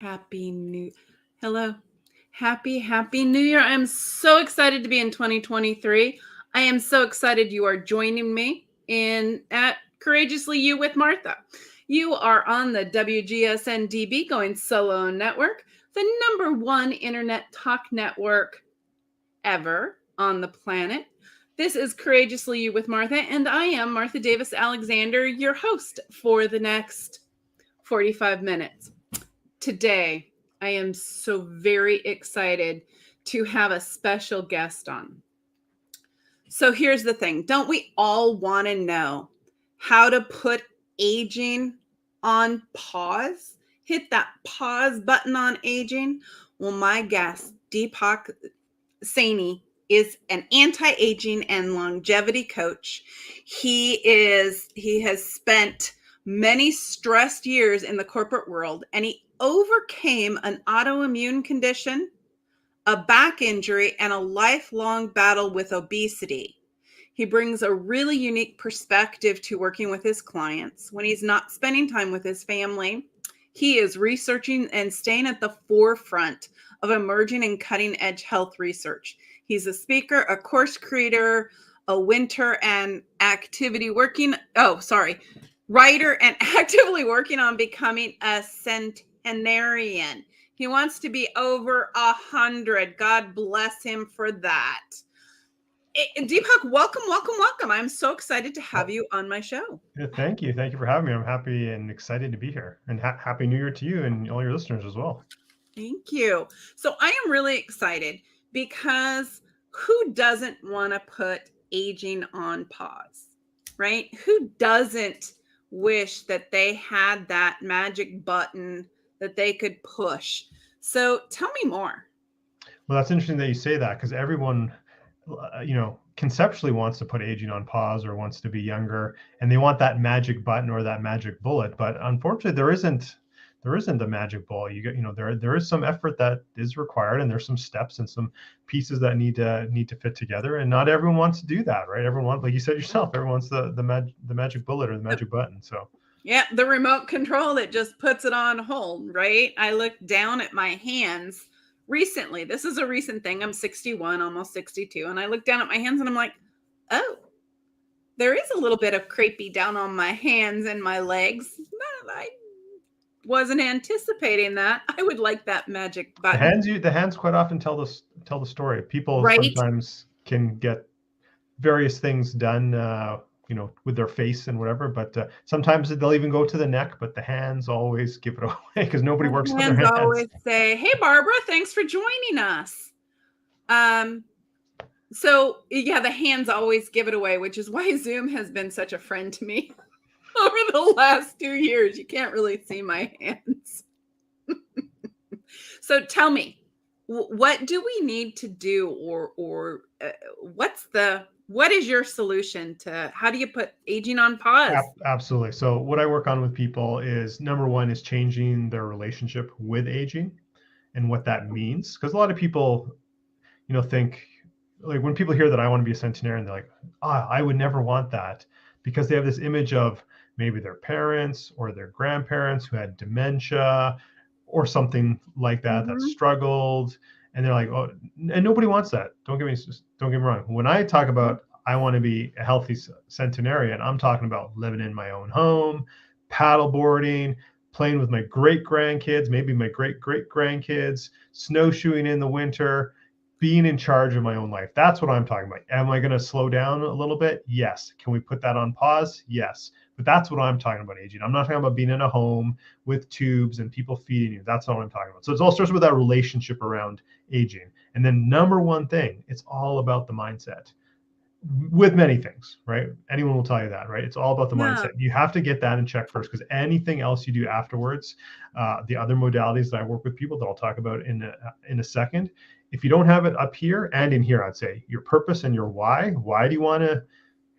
Happy New Hello. Happy New Year. I'm so excited to be in 2023. I am so excited you are joining me in at Courageously You with Martha. You are on the WGSN-DB Going Solo Network, the number one internet talk network ever on the planet. This is Courageously You with Martha, and I am Martha Davis Alexander, your host for the next 45 minutes. Today, I am so very excited to have a special guest on. So here's the thing. Don't we all want to know how to put aging on pause? Hit that pause button on aging? Well, my guest, Deepak Saini, is an anti-aging and longevity coach. He has spent many stressed years in the corporate world, and he overcame an autoimmune condition, a back injury, and a lifelong battle with obesity. He brings a really unique perspective to working with his clients. When he's not spending time with his family, he is researching and staying at the forefront of emerging and cutting-edge health research. He's a speaker, a course creator, a writer, and actively working on becoming a Centenarian. He wants to be over 100. God bless him for that. Deepak, welcome. I'm so excited to have you on my show. Yeah, thank you. Thank you for having me. I'm happy and excited to be here. And Happy New Year to you and all your listeners as well. Thank you. So I am really excited because who doesn't want to put aging on pause, right? Who doesn't wish that they had that magic button that they could push? So tell me more. Well, that's interesting that you say that because everyone, conceptually wants to put aging on pause or wants to be younger, and they want that magic button or that magic bullet. But unfortunately, there isn't a magic bullet. There is some effort that is required, and there's some steps and some pieces that need to fit together. And not everyone wants to do that, right? Everyone, like you said yourself, everyone wants the magic bullet or the magic button. So. Yeah, the remote control that just puts it on hold, right? I looked down at my hands recently. This is a recent thing. I'm 61, almost 62. And I looked down at my hands and I'm like, oh, there is a little bit of crepey down on my hands and my legs. I wasn't anticipating that. I would like that magic button. The hands quite often tell the story. People right? Sometimes can get various things done, with their face and whatever, but sometimes they'll even go to the neck, but the hands always give it away because nobody works with their hands. Always say, hey, Barbara, thanks for joining us. So yeah, the hands always give it away, which is why Zoom has been such a friend to me over the last 2 years. You can't really see my hands. So tell me, what do we need to do, or what is your solution to how do you put aging on pause? Absolutely. So what I work on with people is, number one is changing their relationship with aging and what that means. Because a lot of people, think, like, when people hear that I want to be a centenarian, they're like, I would never want that, because they have this image of maybe their parents or their grandparents who had dementia or something like that, that struggled. And they're like, oh, and nobody wants that. Don't get me wrong. When I talk about I want to be a healthy centenarian, I'm talking about living in my own home, paddleboarding, playing with my great grandkids, maybe my great grandkids, snowshoeing in the winter, being in charge of my own life. That's what I'm talking about. Am I going to slow down a little bit? Yes. Can we put that on pause? Yes. But that's what I'm talking about aging. I'm not talking about being in a home with tubes and people feeding you. That's not what I'm talking about. So it all starts with that relationship around aging. And then number one thing, it's all about the mindset. With many things, right? Anyone will tell you that, right? It's all about the mindset. You have to get that in check first, because anything else you do afterwards, the other modalities that I work with people that I'll talk about in a second, if you don't have it up here and in here, I'd say your purpose and your why. Why do you want to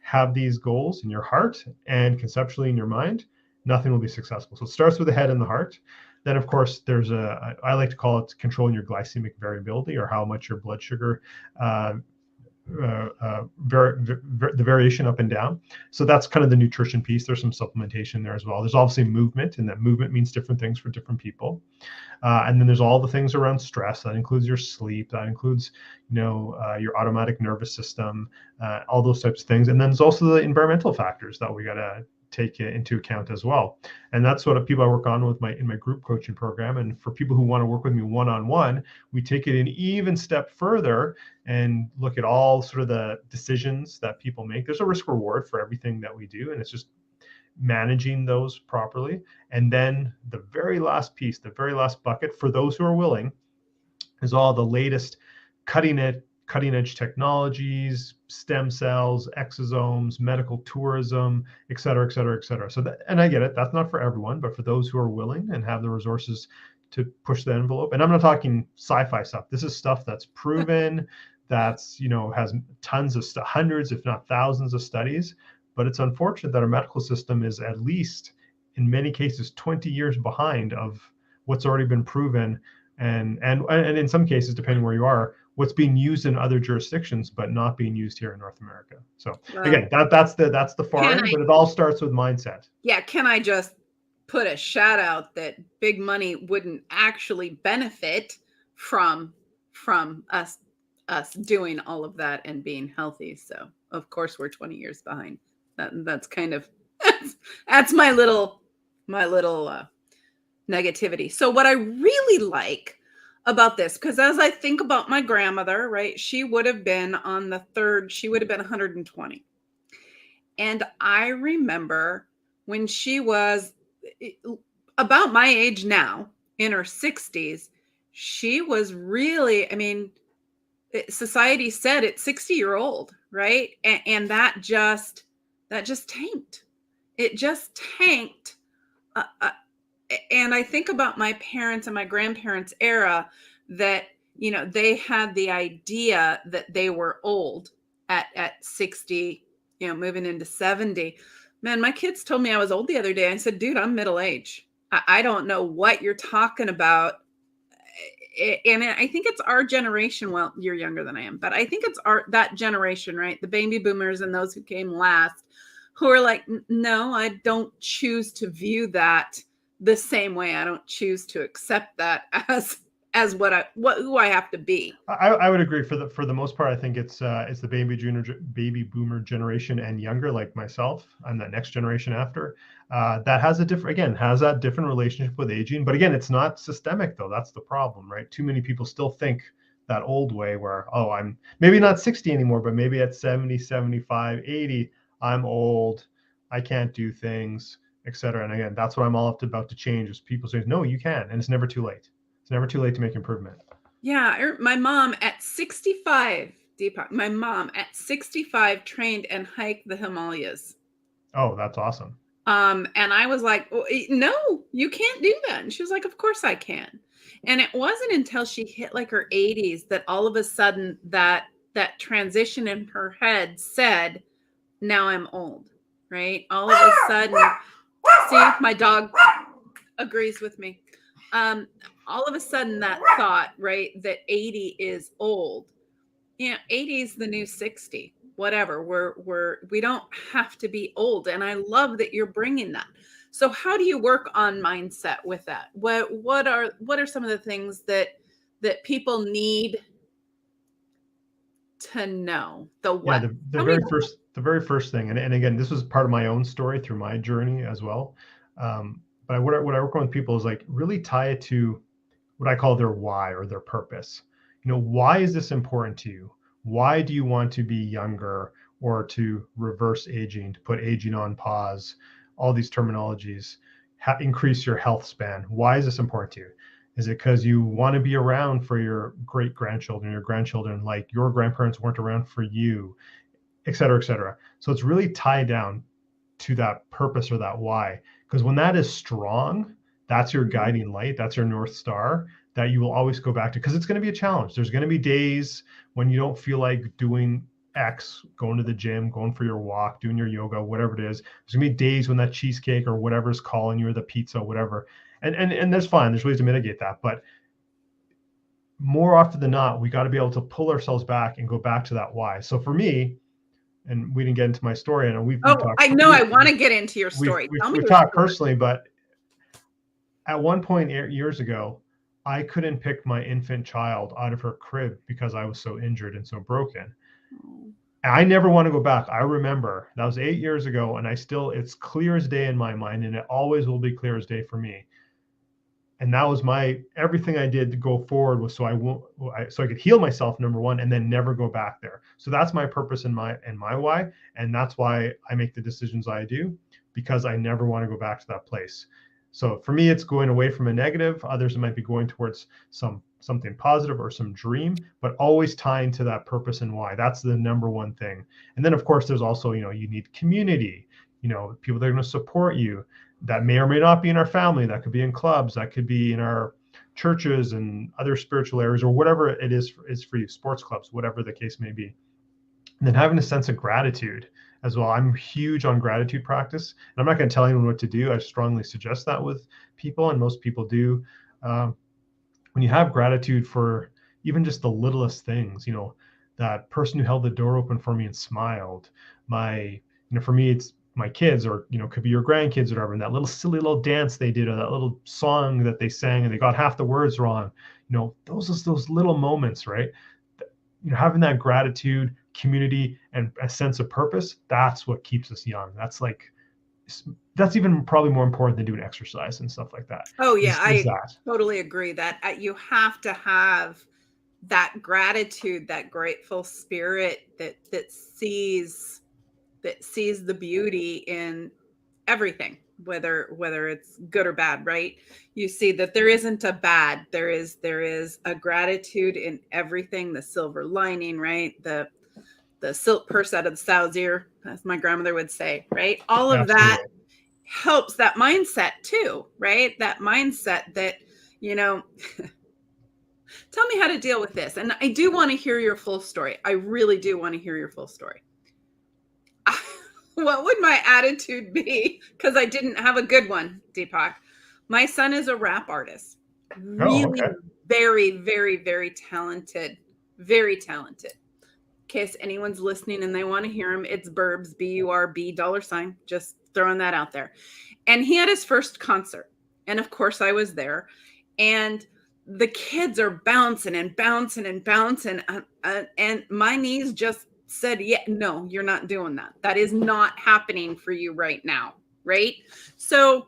have these goals in your heart and conceptually in your mind? Nothing will be successful. So it starts with the head and the heart. Then, of course, there's I like to call it controlling your glycemic variability, or how much your blood sugar the variation up and down. So that's kind of the nutrition piece. There's some supplementation there as well. There's obviously movement, and that movement means different things for different people. And then there's all the things around stress. That includes your sleep. That includes, your automatic nervous system, all those types of things. And then there's also the environmental factors that we got to take into account as well. And that's what people I work on with in my group coaching program. And for people who want to work with me one-on-one, we take it an even step further and look at all sort of the decisions that people make. There's a risk reward for everything that we do, and it's just managing those properly. And then the very last piece, the very last bucket, for those who are willing, is all the latest cutting edge technologies, stem cells, exosomes, medical tourism, et cetera, et cetera, et cetera. So and I get it, that's not for everyone, but for those who are willing and have the resources to push the envelope. And I'm not talking sci-fi stuff. This is stuff that's proven, that's, has tons of hundreds, if not thousands of studies. But it's unfortunate that our medical system is, at least in many cases, 20 years behind of what's already been proven. And in some cases, depending where you are, what's being used in other jurisdictions, but not being used here in North America. So again, that's the far end, but it all starts with mindset. Yeah. Can I just put a shout out that big money wouldn't actually benefit from us doing all of that and being healthy. So of course we're 20 years behind. That's kind of, that's my little negativity. So what I really like about this, because as I think about my grandmother, right, she would have been 120. And I remember when she was about my age now, in her 60s, she was really, society said it's 60-year-old, right? And that just tanked. It just tanked. And I think about my parents and my grandparents' era, that, they had the idea that they were old at 60, moving into 70. Man, my kids told me I was old the other day. I said, dude, I'm middle age. I don't know what you're talking about. And I think it's our generation. Well, you're younger than I am, but I think it's that generation, right? The baby boomers and those who came last, who are like, no, I don't choose to view that the same way. I don't choose to accept that as who I have to be. I would agree. For the most part, I think it's the baby boomer generation and younger, like myself. I'm that next generation after, that has that different relationship with aging. But again, it's not systemic though. That's the problem, right? Too many people still think that old way where, oh, I'm maybe not 60 anymore, but maybe at 70, 75, 80, I'm old, I can't do things, etc. And again, that's what I'm all about to change, is people say, no, you can. And it's never too late. It's never too late to make improvement. Yeah. My mom at 65, Deepak, my mom at 65 trained and hiked the Himalayas. Oh, that's awesome. And I was like, oh, no, you can't do that. And she was like, of course I can. And it wasn't until she hit like her 80s that all of a sudden that transition in her head said, now I'm old, right? All of a sudden, see, my dog agrees with me. All of a sudden that thought, right, that 80 is old. 80 is the new 60, whatever. We don't have to be old. And I love that you're bringing that. So how do you work on mindset with that? What are some of the things that people need to know? The what? Yeah, the very first thing, and again, this was part of my own story through my journey as well. But what I work on with people is like really tie it to what I call their why or their purpose. Why is this important to you? Why do you want to be younger or to reverse aging, to put aging on pause? All these terminologies, increase your health span. Why is this important to you? Is it because you want to be around for your great grandchildren, your grandchildren, like your grandparents weren't around for you, et cetera, et cetera? So it's really tied down to that purpose or that why. Because when that is strong, that's your guiding light, that's your North Star that you will always go back to, because it's going to be a challenge. There's going to be days when you don't feel like doing X, going to the gym, going for your walk, doing your yoga, whatever it is. There's going to be days when that cheesecake or whatever's calling you, or the pizza, whatever. And that's fine. There's ways to mitigate that. But more often than not, we got to be able to pull ourselves back and go back to that why. So for me, and we didn't get into my story, and we've talked. I know. I want to get into your story. Tell me we've your talked story. personally, but at one point years ago, I couldn't pick my infant child out of her crib because I was so injured and so broken. I never want to go back. I remember that was 8 years ago, and it's clear as day in my mind, and it always will be clear as day for me. And that was everything I did to go forward was so I could heal myself, number one, and then never go back there. So that's my purpose and my why, and that's why I make the decisions I do, because I never want to go back to that place. So for me, it's going away from a negative. Others might be going towards something positive or some dream, but always tying to that purpose and why. That's the number one thing. And then of course, there's also, you need community, people that are going to support you. That may or may not be in our family. That could be in clubs. That could be in our churches and other spiritual areas, or whatever it is for you, sports clubs, whatever the case may be. And then having a sense of gratitude as well. I'm huge on gratitude practice. And I'm not going to tell anyone what to do. I strongly suggest that with people, and most people do. When you have gratitude for even just the littlest things, that person who held the door open for me and smiled. For me, it's my kids, or could be your grandkids or whatever, and that little silly little dance they did, or that little song that they sang and they got half the words wrong. Those little moments, right? Having that gratitude, community, and a sense of purpose, that's what keeps us young. That's even probably more important than doing exercise and stuff like that. Oh yeah, I totally agree that you have to have that gratitude, that grateful spirit that sees the beauty in everything, whether it's good or bad, right? You see that there isn't a bad, there is a gratitude in everything, the silver lining, right? The silk purse out of the sow's ear, as my grandmother would say, right? All of Absolutely. that helps that mindset too, right? That mindset that, tell me how to deal with this. And I do want to hear your full story. I really do want to hear your full story. What would my attitude be? Because I didn't have a good one, Deepak. My son is a rap artist. Really, very, very, very talented. Very talented. In case anyone's listening and they want to hear him, it's Burbs, $, just throwing that out there. And he had his first concert. And of course I was there. And the kids are bouncing and bouncing and bouncing. And my knees just said, yeah, no, you're not doing that. That is not happening for you right now. Right. So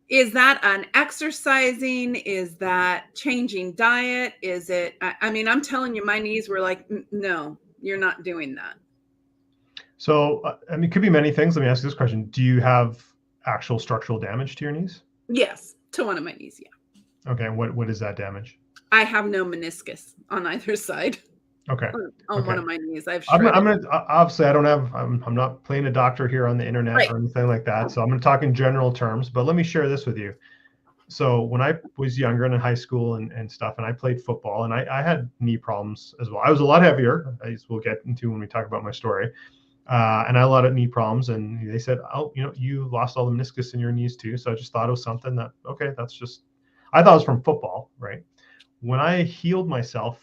is that an exercising? Is that changing diet? Is it, I'm telling you, my knees were like, no, you're not doing that. So, it could be many things. Let me ask you this question. Do you have actual structural damage to your knees? Yes. To one of my knees. Yeah. Okay. What is that damage? I have no meniscus on either side. Okay. On one of my knees, I'm gonna obviously I'm not playing a doctor here on the internet or anything like that. So I'm going to talk in general terms, but let me share this with you. So when I was younger and in high school and stuff, and I played football, and I had knee problems as well. I was a lot heavier, as we'll get into when we talk about my story. And I had a lot of knee problems, and they said, oh, you lost all the meniscus in your knees too. So I just thought it was something that, okay, I thought it was from football, right? When I healed myself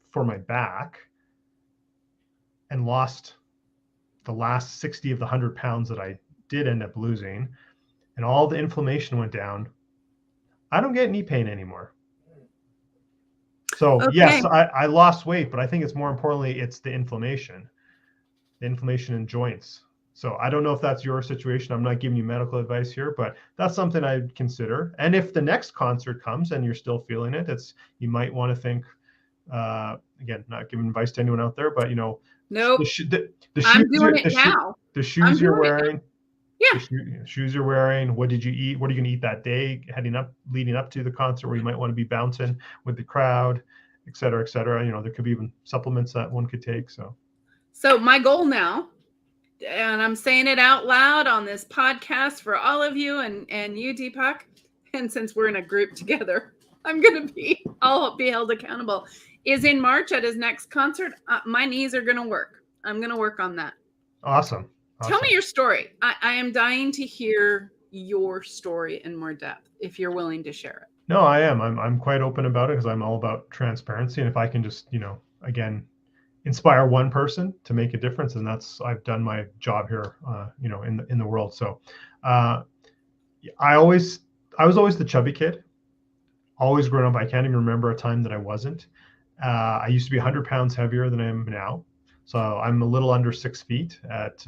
for my back and lost the last 60 of the 100 pounds that I did end up losing, and all the inflammation went down, I don't get knee pain anymore. So yes, I lost weight, but I think it's more importantly, it's the inflammation in joints. So I don't know if that's your situation. I'm not giving you medical advice here, but that's something I'd consider. And if the next concert comes and you're still feeling it, you might want to think, again, not giving advice to anyone out there, but nope. I'm doing it now. The shoes you're wearing, yeah. The shoes you're wearing. What did you eat? What are you going to eat that day, leading up to the concert, where you might want to be bouncing with the crowd, et cetera, et cetera. There could be even supplements that one could take. So my goal now, and I'm saying it out loud on this podcast for all of you and you, Deepak, and since we're in a group together, I'll be held accountable, is in March at his next concert. My knees are going to work. I'm going to work on that. Awesome. Tell me your story. I am dying to hear your story in more depth, if you're willing to share it. No, I am. I'm quite open about it because I'm all about transparency. And if I can just, again, inspire one person to make a difference, and I've done my job here, in the world. So, uh, I always I was always the chubby kid, always growing up. I can't even remember a time that I wasn't. I used to be 100 pounds heavier than I am now. So I'm a little under 6 feet. At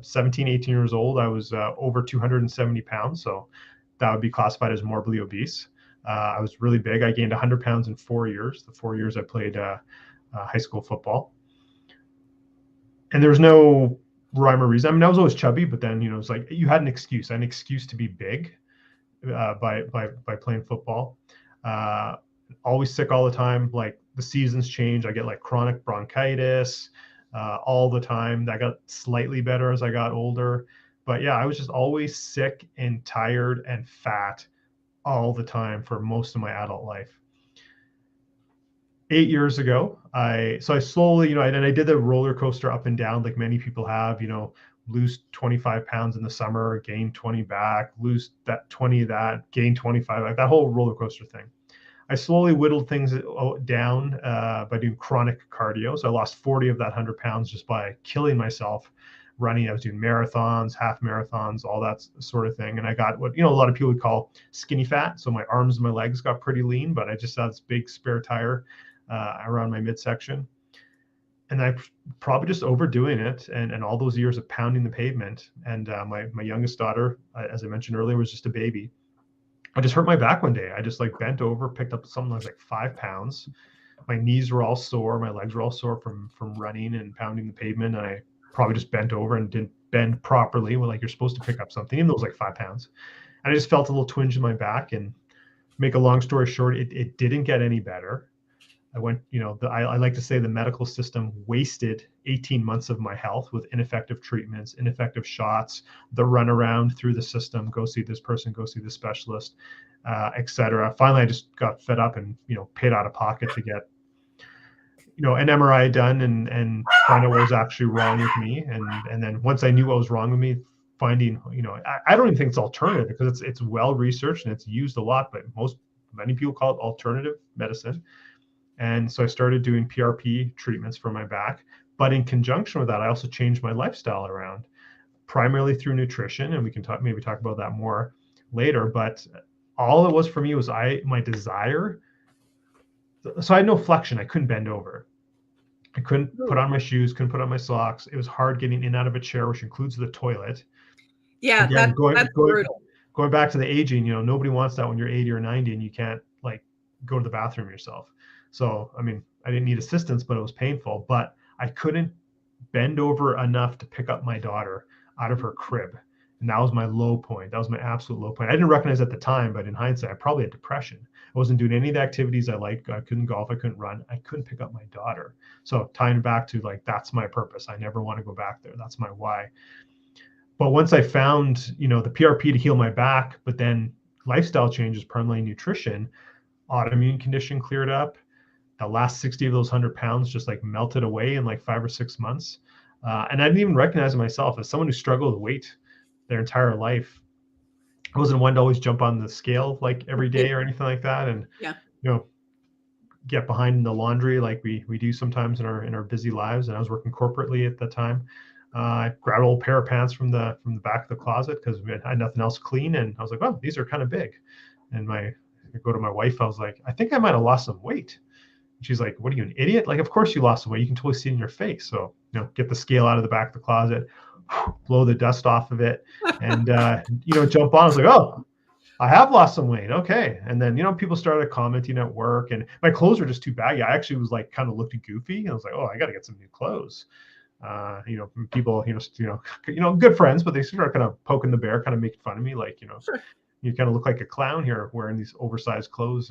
17, 18 years old, I was over 270 pounds. So that would be classified as morbidly obese. I was really big. I gained 100 pounds in 4 years, the 4 years I played high school football. And there was no rhyme or reason. I mean, I was always chubby, but then, it's like you had an excuse. I had an excuse to be big by playing football. Uh, Always sick all the time. Like the seasons change. I get like chronic bronchitis all the time. That got slightly better as I got older. But yeah, I was just always sick and tired and fat all the time for most of my adult life. 8 years ago, I slowly, and I did the roller coaster up and down like many people have, lose 25 pounds in the summer, gain 20 back, lose that 20 that, gain 25, like that whole roller coaster thing. I slowly whittled things down by doing chronic cardio. So I lost 40 of that 100 pounds just by killing myself running. I was doing marathons, half marathons, all that sort of thing. And I got what, a lot of people would call skinny fat. So my arms and my legs got pretty lean, but I just had this big spare tire around my midsection. And I probably just overdoing it, and all those years of pounding the pavement. And my youngest daughter, as I mentioned earlier, was just a baby. I just hurt my back one day. I just like bent over, picked up something that was like 5 pounds. My knees were all sore. My legs were all sore from running and pounding the pavement. And I probably just bent over and didn't bend properly when like you're supposed to pick up something, even though it was like 5 pounds. And I just felt a little twinge in my back. And make a long story short, it didn't get any better. I went, I like to say the medical system wasted 18 months of my health with ineffective treatments, ineffective shots, the runaround through the system, go see this person, go see this specialist, etc. Finally, I just got fed up and, paid out of pocket to get, an MRI done and find out what was actually wrong with me. And then once I knew what was wrong with me, finding, I don't even think it's alternative because it's well researched and it's used a lot, but many people call it alternative medicine. And so I started doing PRP treatments for my back. But in conjunction with that, I also changed my lifestyle around, primarily through nutrition. And we can maybe talk about that more later. But all it was for me was my desire. So I had no flexion. I couldn't bend over. I couldn't put on my shoes, couldn't put on my socks. It was hard getting in and out of a chair, which includes the toilet. Yeah, again, that's brutal. Going back to the aging, nobody wants that when you're 80 or 90 and you can't like go to the bathroom yourself. So, I mean, I didn't need assistance, but it was painful. But I couldn't bend over enough to pick up my daughter out of her crib. And that was my low point. That was my absolute low point. I didn't recognize at the time, but in hindsight, I probably had depression. I wasn't doing any of the activities I liked. I couldn't golf. I couldn't run. I couldn't pick up my daughter. So tying back to like, that's my purpose. I never want to go back there. That's my why. But once I found, the PRP to heal my back, but then lifestyle changes, primarily nutrition, autoimmune condition cleared up. The last 60 of those 100 pounds just like melted away in like 5 or 6 months. And I didn't even recognize myself as someone who struggled with weight their entire life. I wasn't one to always jump on the scale like every day or anything like that. And, get behind in the laundry like we do sometimes in our busy lives. And I was working corporately at the time. I grabbed an old pair of pants from the back of the closet because we had nothing else clean. And I was like, oh, these are kind of big. And I go to my wife, I was like, I think I might have lost some weight. She's like, what are you, an idiot? Like, of course you lost some weight. You can totally see it in your face. So, get the scale out of the back of the closet, blow the dust off of it, and, jump on. I was like, oh, I have lost some weight. Okay. And then, people started commenting at work and my clothes were just too baggy. I actually was like, kind of looked goofy. And I was like, oh, I got to get some new clothes. People, good friends, but they started kind of poking the bear, kind of making fun of me. Like, Sure. You kind of look like a clown here wearing these oversized clothes,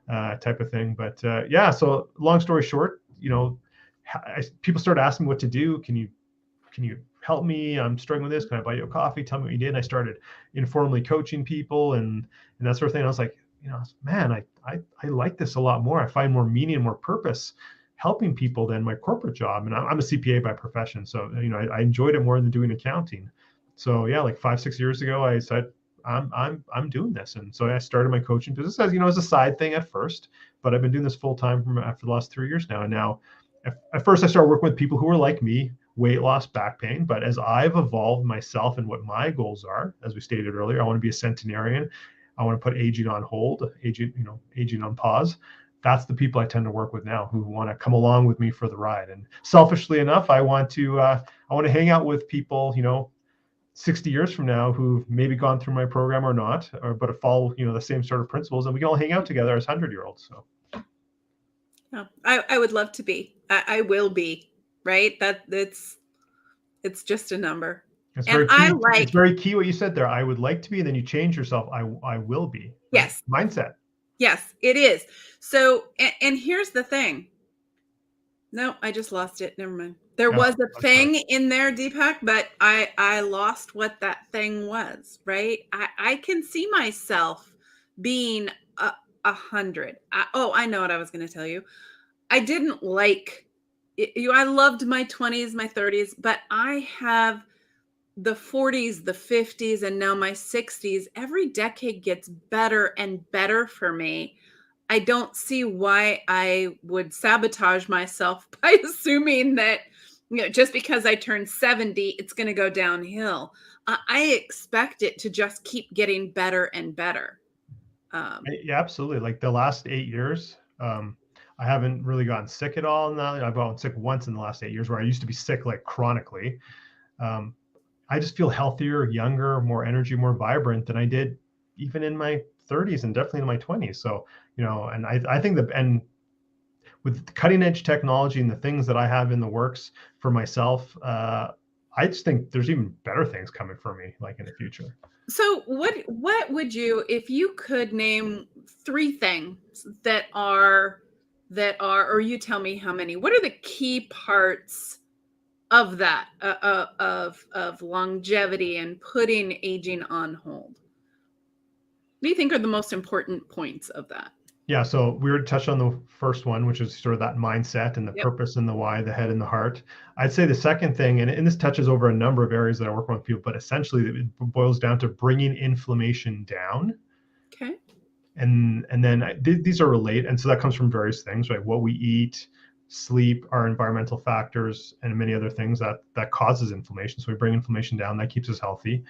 type of thing. But so long story short, people started asking me what to do. Can you help me? I'm struggling with this. Can I buy you a coffee? Tell me what you did. And I started informally coaching people and that sort of thing. And I was like, man, I like this a lot more. I find more meaning and more purpose helping people than my corporate job. And I'm a CPA by profession. So, I enjoyed it more than doing accounting. So yeah, like 5-6 years ago, I said, I'm doing this. And so I started my coaching business as, as a side thing at first, but I've been doing this full time after the last 3 years now. And now at first I started working with people who were like me, weight loss, back pain. But as I've evolved myself and what my goals are, as we stated earlier, I want to be a centenarian. I want to put aging on hold, aging on pause. That's the people I tend to work with now, who want to come along with me for the ride. And selfishly enough, I want to hang out with people, 60 years from now, who've maybe gone through my program or not, but follow, the same sort of principles, and we can all hang out together as 100-year-olds. So. Yeah, I would love to be. I will be, right? It's just a number. It's very key. It's very key what you said there. I would like to be, and then you change yourself. I will be. Right? Yes. Mindset. Yes, it is. So, and here's the thing. No, I just lost it. Never mind. There was a thing in there, Deepak, but I lost what that thing was, right? I can see myself being 100. I know what I was going to tell you. I didn't like you. I loved my 20s, my 30s, but I have the 40s, the 50s, and now my 60s. Every decade gets better and better for me. I don't see why I would sabotage myself by assuming that, just because I turned 70, it's going to go downhill. I expect it to just keep getting better and better. Yeah, absolutely. Like the last 8 years, I haven't really gotten sick at all. Now I've gotten sick once in the last 8 years, where I used to be sick like chronically. I just feel healthier, younger, more energy, more vibrant than I did even in my 30s and definitely in my 20s. So, and I think and with cutting edge technology and the things that I have in the works for myself, I just think there's even better things coming for me, like in the future. So what would you, if you could name 3 things that are, or you tell me how many, what are the key parts of that, of longevity and putting aging on hold? What do you think are the most important points of that? Yeah, so we already touched on the first one, which is sort of that mindset and the purpose and the why, the head and the heart. I'd say the second thing, and this touches over a number of areas that I work with people, but essentially it boils down to bringing inflammation down. Okay. And then these are related, and so that comes from various things, right? What we eat, sleep, our environmental factors, and many other things that causes inflammation. So we bring inflammation down, that keeps us healthy.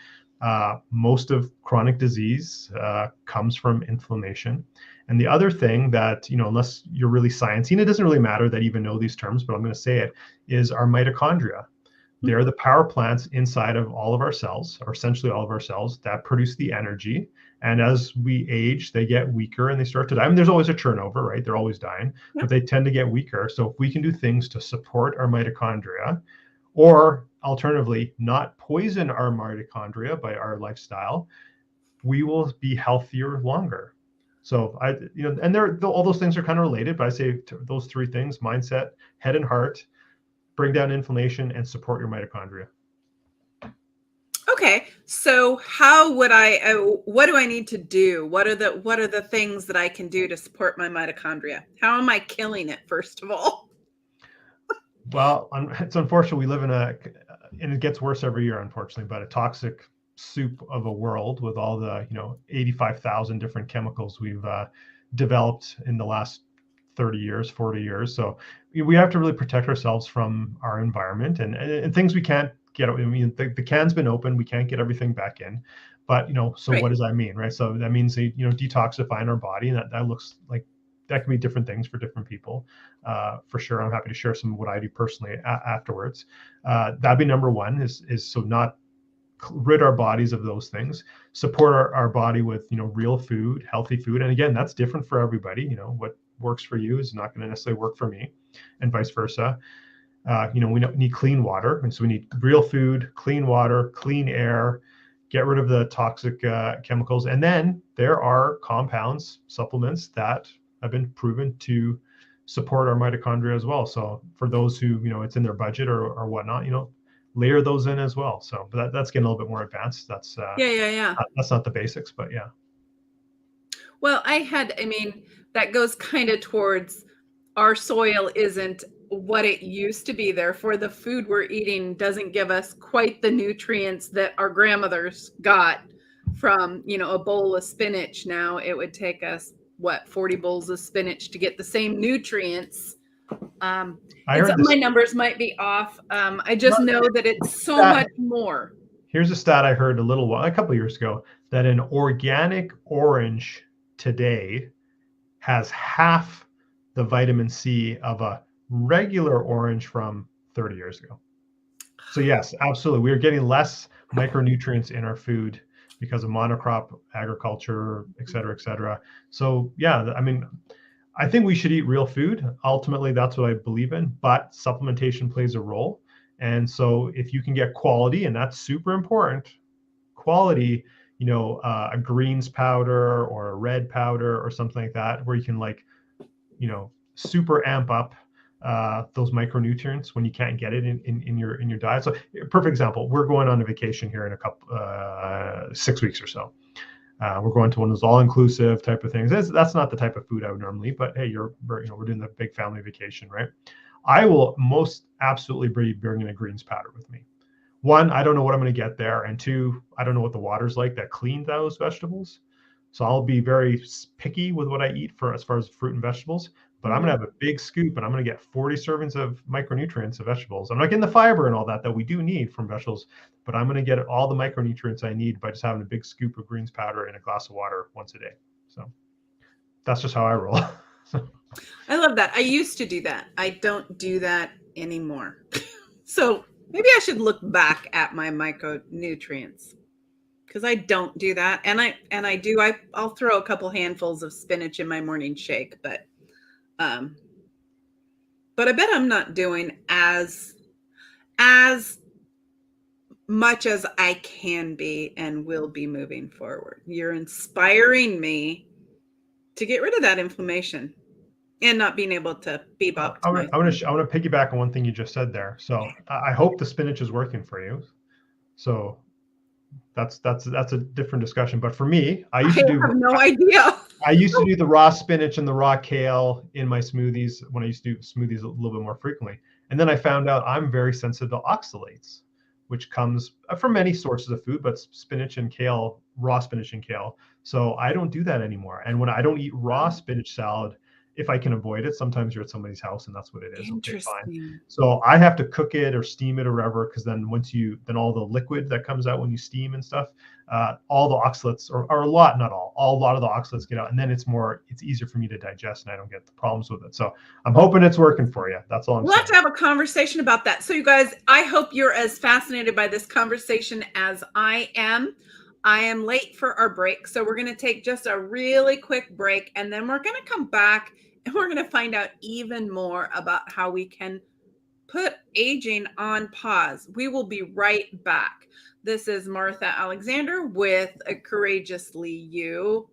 Most of chronic disease comes from inflammation. And the other thing that, unless you're really sciencing, it doesn't really matter that you even know these terms, but I'm going to say it, is our mitochondria. They're the power plants inside of all of our cells, or essentially all of our cells, that produce the energy. And as we age, they get weaker and they start to die. I mean, there's always a turnover, right? They're always dying, but they tend to get weaker. So if we can do things to support our mitochondria, or alternatively, not poison our mitochondria by our lifestyle, we will be healthier longer. So and all those things are kind of related, but I say those 3 things: mindset, head and heart, bring down inflammation, and support your mitochondria. Okay, so how would what do I need to do? What are the things that I can do to support my mitochondria? How am I killing it, first of all? Well, it's unfortunate we live and it gets worse every year, unfortunately, but a toxic soup of a world with all the 85,000 different chemicals we've developed in the last 30 years, 40 years. So we have to really protect ourselves from our environment and things we can't get. I mean, the can's been open, we can't get everything back in, but so what does that mean, right? So that means detoxifying our body, and that looks like that can be different things for different people. For sure, I'm happy to share some of what I do personally afterwards. That'd be number one, is so not rid our bodies of those things, support our body with real food, healthy food. And again, that's different for everybody. What works for you is not going to necessarily work for me, and vice versa. We need clean water, and so we need real food, clean water, clean air, get rid of the toxic chemicals. And then there are compounds, supplements that have been proven to support our mitochondria as well. So for those who it's in their budget or whatnot, layer those in as well. So, but that's getting a little bit more advanced. That's that's not the basics, but yeah. Well, that goes kind of towards our soil isn't what it used to be. Therefore, the food we're eating doesn't give us quite the nutrients that our grandmothers got from, a bowl of spinach. Now it would take us, 40 bowls of spinach to get the same nutrients. I And heard some of this. my numbers might be off. I just know that it's so much more. Here's a stat I heard a couple of years ago, that an organic orange today has half the vitamin C of a regular orange from 30 years ago. So yes, absolutely. We are getting less micronutrients in our food because of monocrop agriculture, et cetera, et cetera. So yeah, I mean, I think we should eat real food. Ultimately, that's what I believe in, but supplementation plays a role. And so if you can get quality, and that's super important, quality, a greens powder or a red powder or something like that, where you can super amp up those micronutrients when you can't get it in your diet. So perfect example, we're going on a vacation here in a couple 6 weeks or so. We're going to one of those all-inclusive type of things. That's not the type of food I would normally eat, but hey, we're doing the big family vacation, right? I will most absolutely be bringing a greens powder with me. One, I don't know what I'm going to get there, and two, I don't know what the water's like that cleans those vegetables. So I'll be very picky with what I eat as far as fruit and vegetables. But I'm going to have a big scoop, and I'm going to get 40 servings of micronutrients of vegetables. I'm not getting the fiber and all that we do need from vegetables, but I'm going to get all the micronutrients I need by just having a big scoop of greens powder in a glass of water once a day. So that's just how I roll. I love that. I used to do that. I don't do that anymore. So maybe I should look back at my micronutrients, because I don't do that. And I'll throw a couple handfuls of spinach in my morning shake, but I bet I'm not doing as much as I can be and will be moving forward. You're inspiring me to get rid of that inflammation and not being able to beep up. I want to piggyback on one thing you just said there. So I hope the spinach is working for you. So that's a different discussion. But for me, I have no idea. I used to do the raw spinach and the raw kale in my smoothies when I used to do smoothies a little bit more frequently. And then I found out I'm very sensitive to oxalates, which comes from many sources of food, but spinach and kale, raw spinach and kale. So I don't do that anymore. And when I don't eat raw spinach salad, if I can avoid it, sometimes you're at somebody's house and that's what it is. Okay, fine. So I have to cook it or steam it or whatever, because then then all the liquid that comes out when you steam and stuff, all the oxalates, or a lot, not all, a lot of the oxalates get out, and then it's easier for me to digest and I don't get the problems with it. So I'm hoping it's working for you. That's all I'm saying. We'll have to have a conversation about that. So you guys, I hope you're as fascinated by this conversation as I am. I am late for our break, so we're going to take just a really quick break, and then we're going to come back and we're going to find out even more about how we can put aging on pause. We will be right back. This is Martha Alexander with Courageously You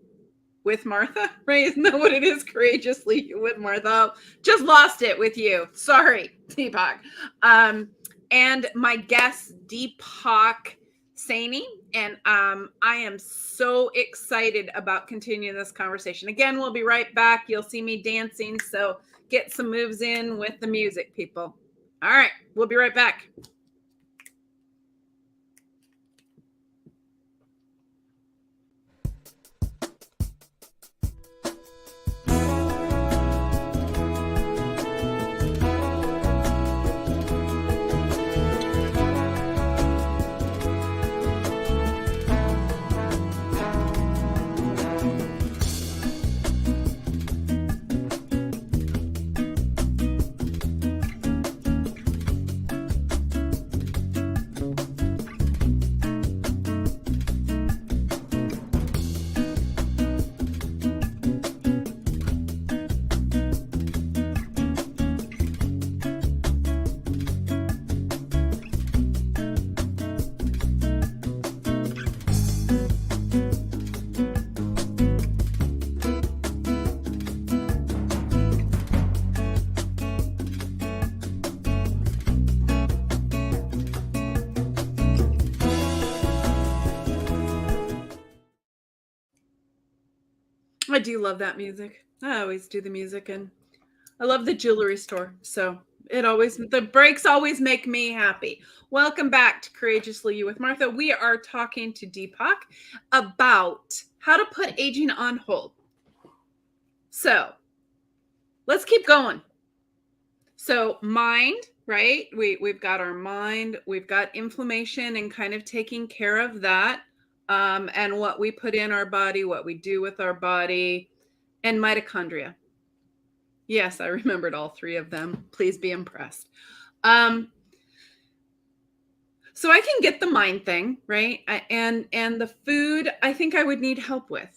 with Martha, right? Isn't that what it is? Courageously You with Martha. Just lost it with you. Sorry, Deepak. And my guest, Deepak Saini, and I am so excited about continuing this conversation. Again, we'll be right back. You'll see me dancing, so get some moves in with the music, people. All right, we'll be right back. I do love that music. I always do the music, and I love the jewelry store. So The breaks always make me happy. Welcome back to Courageously You with Martha. We are talking to Deepak about how to put aging on hold. So let's keep going. So mind, right? We've got our mind, we've got inflammation and kind of taking care of that, and what we put in our body, what we do with our body, and mitochondria. Yes, I remembered all three of them. Please be impressed. So I can get the mind thing, right? And the food, I think I would need help with,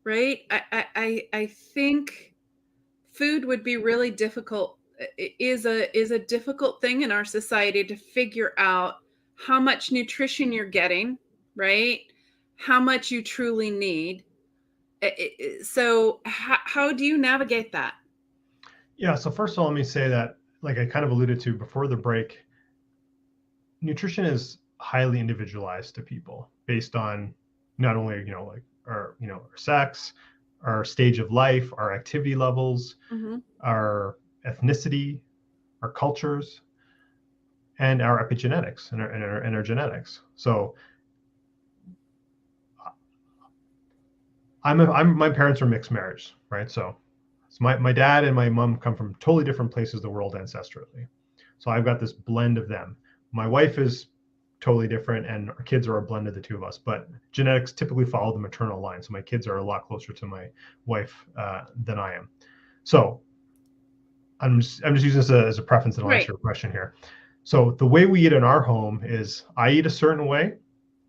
right? I think food would be really difficult. It is a difficult thing in our society to figure out how much nutrition you're getting, right? How much you truly need. So how do you navigate that? Yeah. So first of all, let me say that, like I kind of alluded to before the break, nutrition is highly individualized to people based on not only, like our sex, our stage of life, our activity levels, our ethnicity, our cultures, and our epigenetics and our genetics. So my parents are mixed marriage, right? So my dad and my mom come from totally different places of the world ancestrally. So I've got this blend of them. My wife is totally different, and our kids are a blend of the two of us. But genetics typically follow the maternal line, so my kids are a lot closer to my wife than I am. So I'm just using this as a preference, and I'll answer your question here. So the way we eat in our home is I eat a certain way,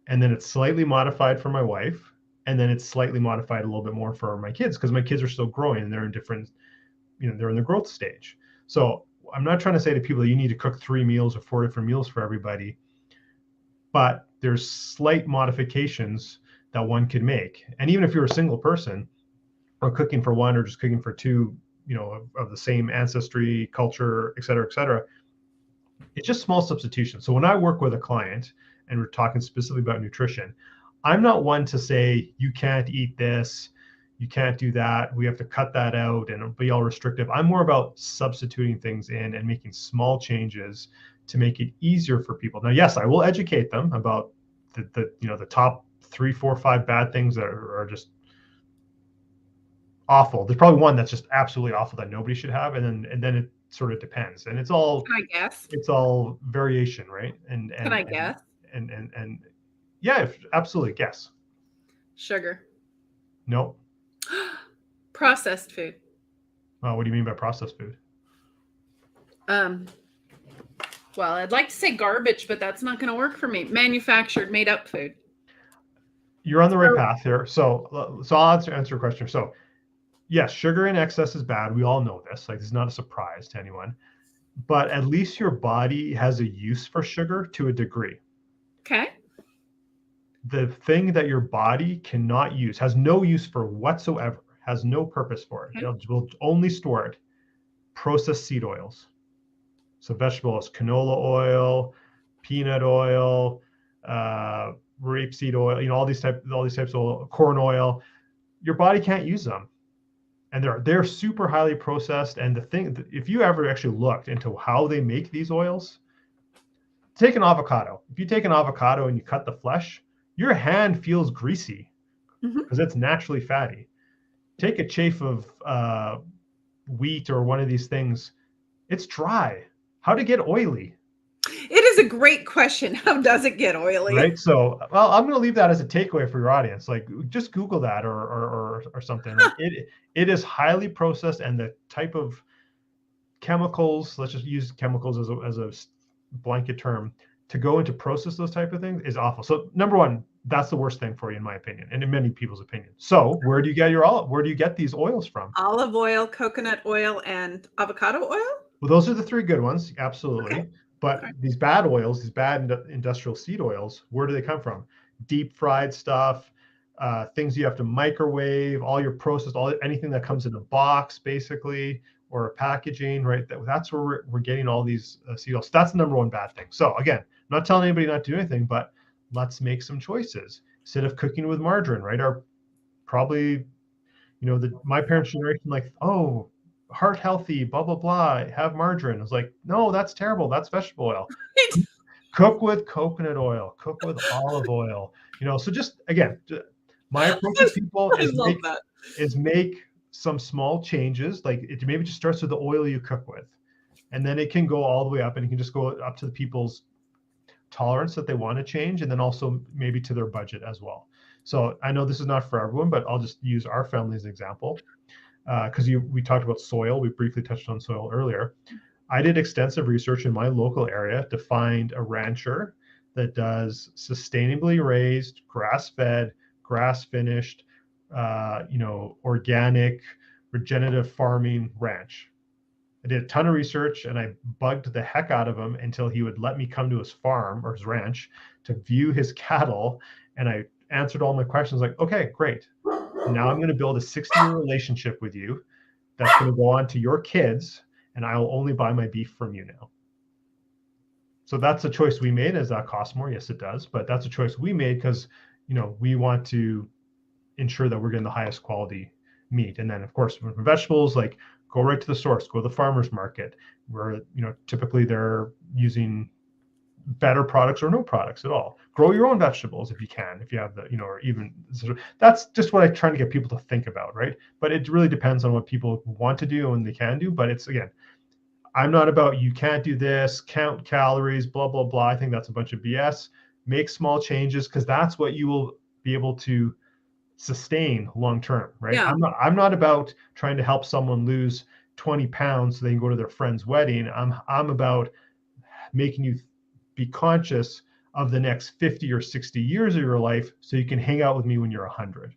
and then it's slightly modified for my wife, and then it's slightly modified a little bit more for my kids because my kids are still growing and they're in different, they're in the growth stage. So I'm not trying to say to people you need to cook 3 meals or 4 different meals for everybody, but there's slight modifications that one could make. And even if you're a single person or cooking for one or just cooking for two, of the same ancestry, culture, et cetera, it's just small substitutions. So when I work with a client and we're talking specifically about nutrition, I'm not one to say, you can't eat this, you can't do that, we have to cut that out and be all restrictive. I'm more about substituting things in and making small changes to make it easier for people. Now, yes, I will educate them about the top 3, 4, 5 bad things that are just awful. There's probably one that's just absolutely awful that nobody should have, and then it sort of depends. And it's all, Can I guess? It's all variation, right? And Can I guess? And yeah, absolutely. Guess. Sugar. No. Processed food. What do you mean by processed food? Well, I'd like to say garbage, but that's not going to work for me. Manufactured, made up food. You're on the right path here. So I'll answer your question. So yes, sugar in excess is bad. We all know this. Like, it's not a surprise to anyone. But at least your body has a use for sugar to a degree. Okay. The thing that your body cannot use, has no use for whatsoever, has no purpose for it. Okay. It will only store it. Processed seed oils. So vegetable oils, canola oil, peanut oil, rapeseed oil, all these types of oil, corn oil. Your body can't use them. And they're super highly processed. And the thing, if you ever actually looked into how they make these oils, take an avocado. If you take an avocado and you cut the flesh, your hand feels greasy because it's naturally fatty. Take a chaff of wheat or one of these things, it's dry. How to get oily? It is a great question. How does it get oily? Right. So, well, I'm going to leave that as a takeaway for your audience. Like, just Google that or something. Like, it is highly processed, and the type of chemicals, let's just use chemicals as a blanket term, to go into process those type of things is awful. So number one, that's the worst thing for you, in my opinion, and in many people's opinion. So where do you get these oils from? Olive oil, coconut oil, and avocado oil? Well, those are the 3 good ones. Absolutely. Okay. But these bad oils, these bad industrial seed oils, where do they come from? Deep fried stuff, things you have to microwave, all your processed, anything that comes in a box, basically, or a packaging, right? That's where we're getting all these seed oils. So that's the number one bad thing. So again, I'm not telling anybody not to do anything, but let's make some choices. Instead of cooking with margarine, right? Our probably, my parents' generation, like, oh, heart healthy, blah, blah, blah, have margarine. I was like, no, that's terrible. That's vegetable oil. Cook with coconut oil, cook with olive oil, so just, again, my approach with people I love that. is make some small changes. Like, it maybe just starts with the oil you cook with, and then it can go all the way up, and it can just go up to the people's tolerance that they want to change, and then also maybe to their budget as well. So I know this is not for everyone, but I'll just use our family as an example, because we talked about soil. We briefly touched on soil earlier. I did extensive research in my local area to find a rancher that does sustainably raised, grass-fed, grass-finished, organic, regenerative farming ranch. I did a ton of research, and I bugged the heck out of him until he would let me come to his farm or his ranch to view his cattle. And I answered all my questions like, okay, great. Now I'm going to build a 60-year relationship with you that's going to go on to your kids, and I'll only buy my beef from you now. So that's a choice we made. Does that cost more? Yes, it does. But that's a choice we made because, we want to ensure that we're getting the highest quality meat. And then, of course, with vegetables, like, go right to the source, go to the farmer's market, where, typically they're using better products or no products at all. Grow your own vegetables if you can, if you have the, or even, that's just what I'm trying to get people to think about, right? But it really depends on what people want to do and they can do. But it's, again, I'm not about you can't do this, count calories, blah, blah, blah. I think that's a bunch of BS. Make small changes, because that's what you will be able to sustain long term, right? Yeah. I'm not about trying to help someone lose 20 pounds so they can go to their friend's wedding. I'm about making you be conscious of the next 50 or 60 years of your life so you can hang out with me when you're 100.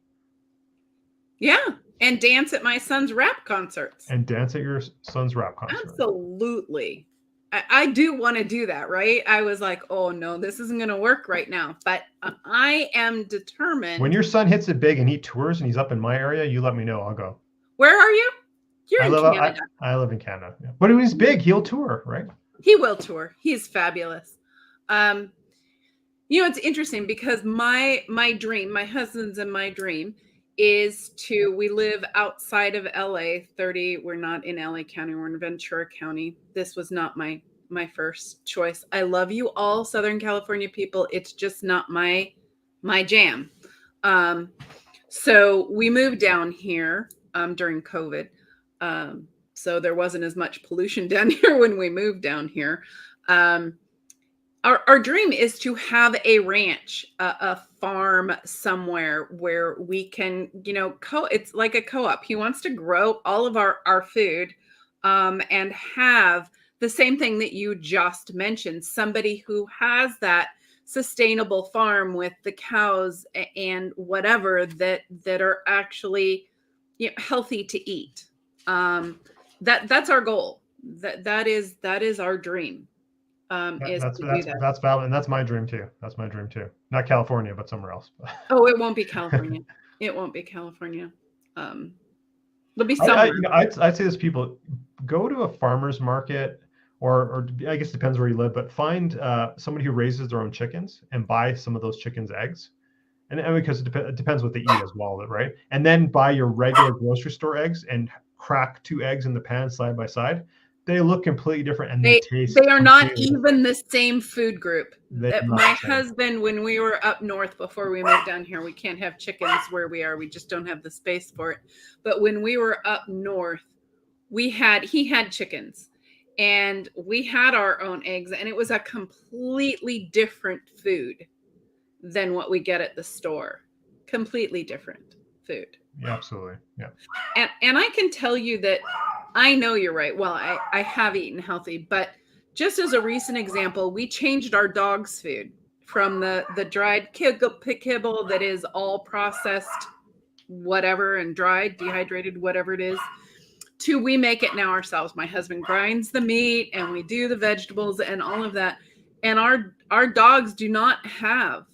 Yeah. And dance at my son's rap concerts. And dance at your son's rap concert. Absolutely. I do want to do that, right? I was like, oh no, this isn't going to work right now. But I am determined. When your son hits it big and he tours and he's up in my area, you let me know. I'll go. Where are you? You're in Canada. I live in Canada. Yeah. But when he's big, he'll tour, right? He will tour. He's fabulous. It's interesting because my dream, my husband's and my dream is we live outside of LA, we're not in LA County, we're in Ventura County. This was not my first choice. I love you all Southern California people. It's just not my jam. So we moved down here during COVID. So there wasn't as much pollution down here when we moved down here. Our dream is to have a ranch, a farm somewhere where we can, it's like a co-op. He wants to grow all of our food and have the same thing that you just mentioned, somebody who has that sustainable farm with the cows and whatever that are actually healthy to eat. That's our goal. That is our dream. That's valid, and that's my dream too. That's my dream too. Not California, but somewhere else. Oh, it won't be California. It won't be California. It'll be somewhere. I'd say this: people go to a farmer's market, or I guess it depends where you live, but find somebody who raises their own chickens and buy some of those chickens' eggs, and because it depends what they eat as well, right? And then buy your regular grocery store eggs and crack 2 eggs in the pan side by side. They look completely different, and they taste. They are not even the same food group. My husband, when we were up north before we moved down here, we can't have chickens where we are. We just don't have the space for it. But when we were up north, he had chickens, and we had our own eggs, and it was a completely different food than what we get at the store. Completely different food. Yeah, absolutely. Yeah. And I can tell you that I know you're right. Well, I have eaten healthy, but just as a recent example, we changed our dog's food from the dried kibble that is all processed, whatever, and dried, dehydrated, whatever it is, to we make it now ourselves. My husband grinds the meat and we do the vegetables and all of that. And our dogs do not have,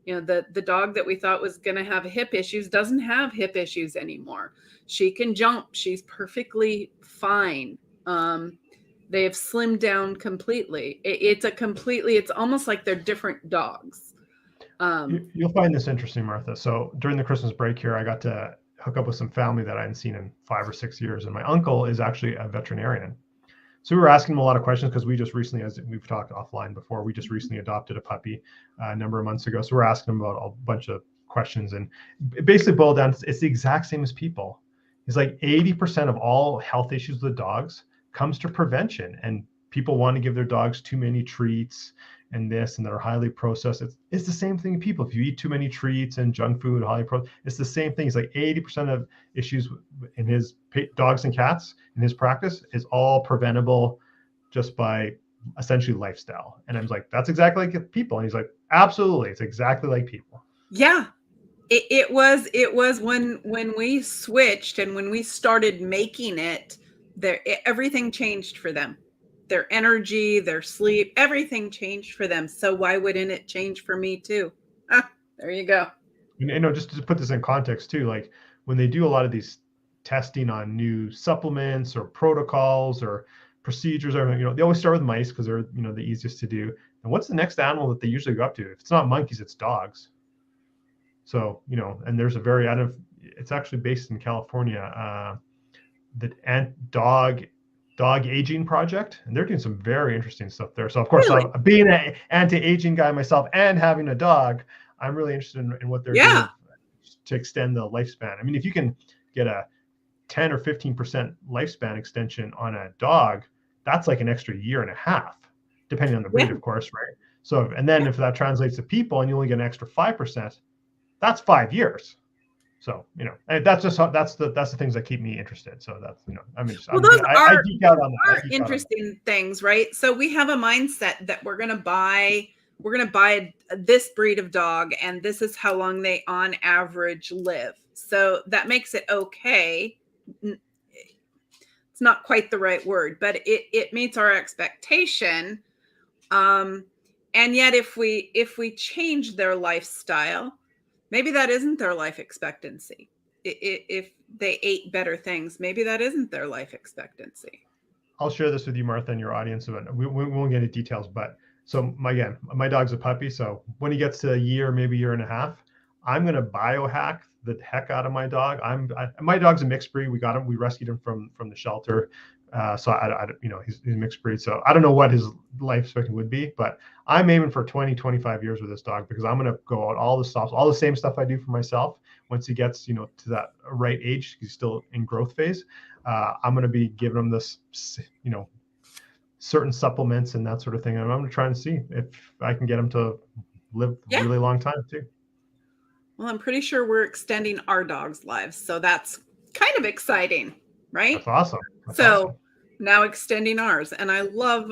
the dog that we thought was going to have hip issues doesn't have hip issues anymore. She can jump. She's perfectly fine. They have slimmed down completely. It's almost like they're different dogs. You'll find this interesting, Martha. So during the Christmas break here, I got to hook up with some family that I hadn't seen in 5 or 6 years. And my uncle is actually a veterinarian. So we were asking him a lot of questions because we just recently, as we've talked offline before, we just recently adopted a puppy a number of months ago. So we're asking him about a bunch of questions, and it basically boiled down to it's the exact same as people. It's like 80% of all health issues with dogs comes to prevention, and people want to give their dogs too many treats and this, and that are highly processed. It's the same thing in people. If you eat too many treats and junk food, highly processed, it's the same thing. It's like 80% of issues in his dogs and cats in his practice is all preventable just by essentially lifestyle. And I was like, that's exactly like people. And he's like, absolutely, it's exactly like people. Yeah. It was when we switched and when we started making it, everything changed for them. Their energy, their sleep, everything changed for them. So why wouldn't it change for me too? There you go. And, just to put this in context too, like when they do a lot of these testing on new supplements or protocols or procedures, or they always start with mice because they're the easiest to do. And what's the next animal that they usually go up to? If it's not monkeys, it's dogs. So and there's a very it's actually based in California, the dog aging project, and they're doing some very interesting stuff there. So of course, really? Being an anti-aging guy myself and having a dog, I'm really interested in what they're doing to extend the lifespan. I mean, if you can get a 10 or 15% lifespan extension on a dog, that's like an extra year and a half, depending on the breed, of course, right? So, and then if that translates to people and you only get an extra 5%, that's 5 years. So, and that's the things that keep me interested. So that's, I mean, I geek out on that. Interesting things, right? So we have a mindset that we're going to buy this breed of dog, and this is how long they on average live. So that makes it okay. It's not quite the right word, but it meets our expectation. And yet if we change their lifestyle, maybe that isn't their life expectancy. If they ate better things, maybe that isn't their life expectancy. I'll share this with you, Martha, and your audience. We won't get into details, but so my dog's a puppy. So when he gets to a year, maybe year and a half, I'm going to biohack the heck out of my dog. My dog's a mixed breed. We got him. We rescued him from the shelter. So he's a mixed breed. So I don't know what his life expectancy would be, but I'm aiming for 20, 25 years with this dog, because I'm going to go out all the same stuff I do for myself. Once he gets, to that right age, he's still in growth phase. I'm going to be giving him this, certain supplements and that sort of thing. And I'm going to try and see if I can get him to live a really long time too. Well, I'm pretty sure we're extending our dogs' lives. So that's kind of exciting, right? That's awesome. Now extending ours. And I love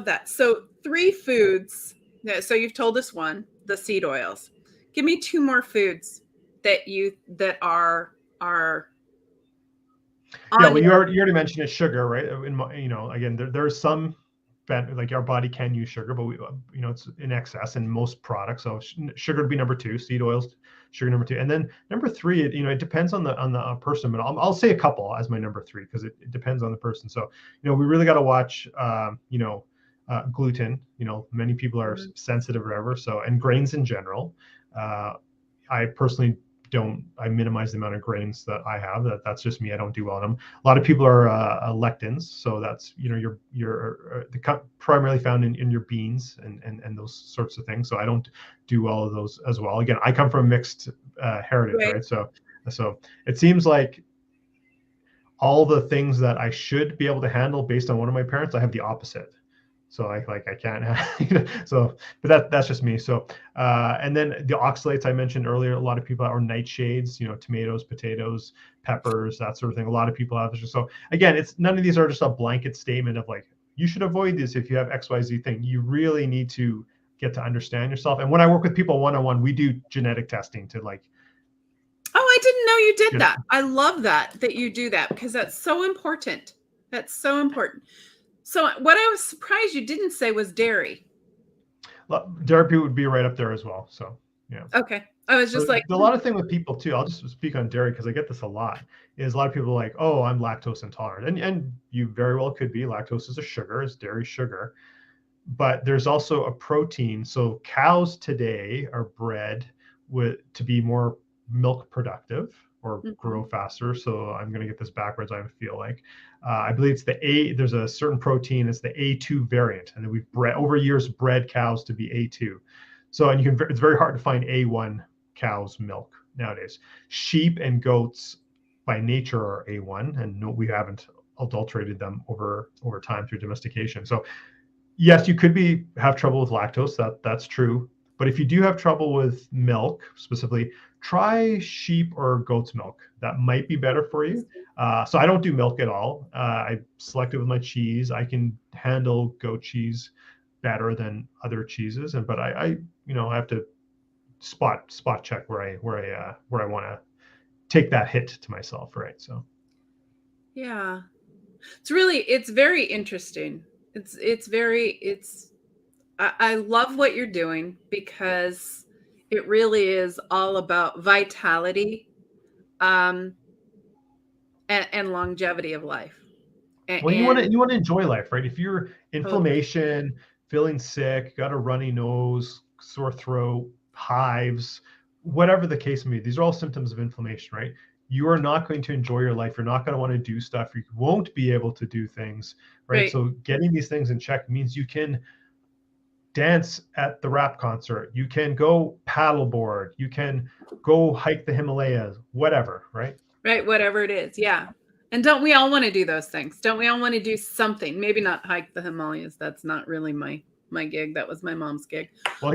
that. So 3 foods. So you've told us one, the seed oils. Give me 2 more foods that are well, you already mentioned is sugar, right? Again, there's some fat, like our body can use sugar, but it's in excess in most products. So sugar would be number 2, seed oils, sugar number 2, and then number 3. It depends on the person, but I'll say a couple as my number 3 because it depends on the person. So we really got to watch gluten. Many people are sensitive or whatever. So, and grains in general. I personally I minimize the amount of grains that I have. That's just me. I don't do well on them. A lot of people are lectins, so that's primarily found in your beans and those sorts of things. So I don't do all of those as well. Again, I come from mixed heritage, right? So it seems like all the things that I should be able to handle based on one of my parents, I have the opposite. So I can't have, but that's just me. So, and then the oxalates I mentioned earlier, a lot of people are nightshades, tomatoes, potatoes, peppers, that sort of thing. A lot of people have this. So again, none of these are just a blanket statement of like, you should avoid this if you have XYZ thing. You really need to get to understand yourself. And when I work with people one-on-one, we do genetic testing to like. Oh, I didn't know you did that. I love that you do that, because that's so important. That's so important. So what I was surprised you didn't say was dairy. Well, dairy would be right up there as well. So, yeah. Okay. I was just like. A lot of thing with people too, I'll just speak on dairy because I get this a lot, is a lot of people are like, oh, I'm lactose intolerant. And you very well could be. Lactose is a sugar, it's dairy sugar. But there's also a protein. So cows today are bred to be more milk productive. or grow faster. So I'm going to get this backwards, I feel like. I believe it's there's a certain protein, it's the A2 variant. And then we've over years bred cows to be A2. So, and it's very hard to find A1 cow's milk nowadays. Sheep and goats by nature are A1, and no, we haven't adulterated them over time through domestication. So yes, you could have trouble with lactose. That's true. But if you do have trouble with milk specifically, try sheep or goat's milk. That might be better for you. So I don't do milk at all. I select it with my cheese. I can handle goat cheese better than other cheeses, but I have to spot check where I want to take that hit to myself, right? So yeah, it's very interesting. I love what you're doing, because it really is all about vitality, and longevity of life. Well, you want to enjoy life, right? If you're inflammation, feeling sick, got a runny nose, sore throat, hives, whatever the case may be, these are all symptoms of inflammation, right? You are not going to enjoy your life. You're not going to want to do stuff. You won't be able to do things, right? So getting these things in check means you can dance at the rap concert. You can go paddleboard. You can go hike the Himalayas, whatever, right? Right, whatever it is, yeah. And don't we all want to do those things? Don't we all want to do something? Maybe not hike the Himalayas. That's not really my gig. That was my mom's gig. Well,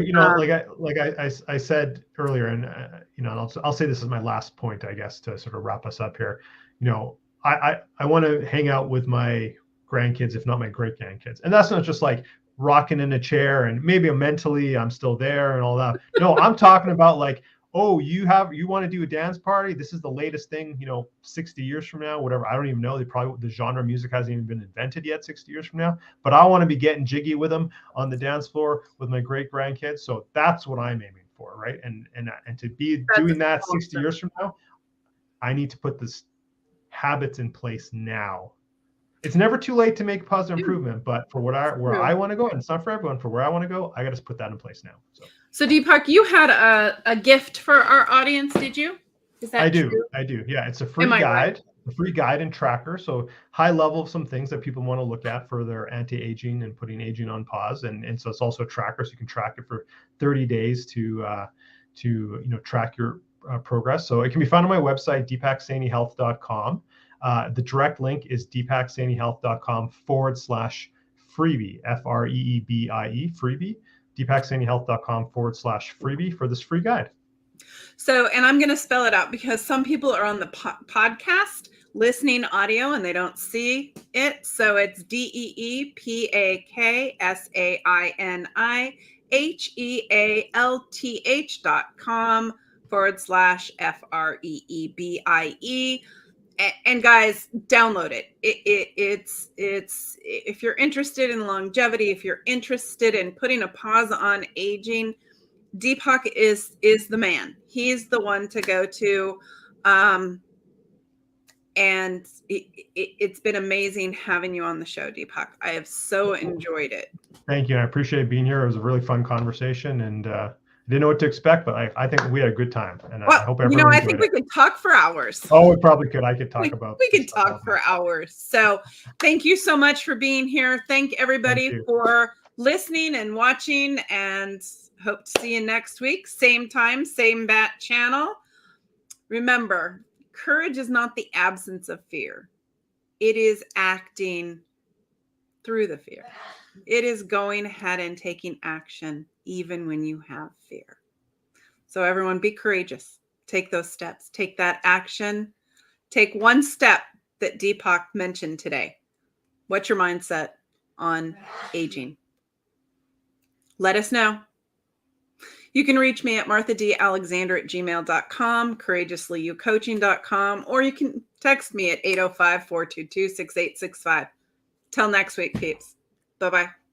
like I said earlier, and and I'll say this is my last point, I guess, to sort of wrap us up here. I want to hang out with my grandkids, if not my great grandkids, and that's not just like rocking in a chair and maybe mentally I'm still there and all that. No, I'm talking about like, oh, you want to do a dance party? This is the latest thing, 60 years from now, whatever. I don't even know. The genre of music hasn't even been invented yet 60 years from now. But I want to be getting jiggy with them on the dance floor with my great grandkids. So that's what I'm aiming for, right? And to be doing that 60 years from now, I need to put this habits in place now. It's never too late to make positive improvement, but for where I want to go, and it's not for everyone, for where I want to go, I got to put that in place now. So Deepak, you had a gift for our audience, did you? Is that true? I do. Yeah, it's a free guide, a free guide and tracker. So high level of some things that people want to look at for their anti-aging and putting aging on pause. And so it's also a tracker, so you can track it for 30 days to track your progress. So it can be found on my website, deepaksainihealth.com. The direct link is deepaksainihealth.com/freebie, FREEBIE, freebie, deepaksainihealth.com/freebie for this free guide. So, and I'm going to spell it out because some people are on the podcast listening audio and they don't see it. So it's DeepakSainiHealth.com/FREEBIE. And guys, download it. It's if you're interested in longevity, if you're interested in putting a pause on aging, Deepak is the man. He's the one to go to. And it's been amazing having you on the show, Deepak. I have so enjoyed it. Thank you. I appreciate being here. It was a really fun conversation, and didn't know what to expect, but I think we had a good time, and I hope everyone I think we could talk for hours. Oh, we probably could. I could talk about. We could talk for hours. So, thank you so much for being here. Thank everybody for listening and watching, and hope to see you next week. Same time, same bat channel. Remember, courage is not the absence of fear. It is acting through the fear. It is going ahead and taking action even when you have fear. So everyone, be courageous. Take those steps. Take that action. Take one step that Deepak mentioned today. What's your mindset on aging? Let us know. You can reach me at marthadalexander@gmail.com, courageouslyoucoaching.com, or you can text me at 805-422-6865. Till next week, peeps. Bye-bye.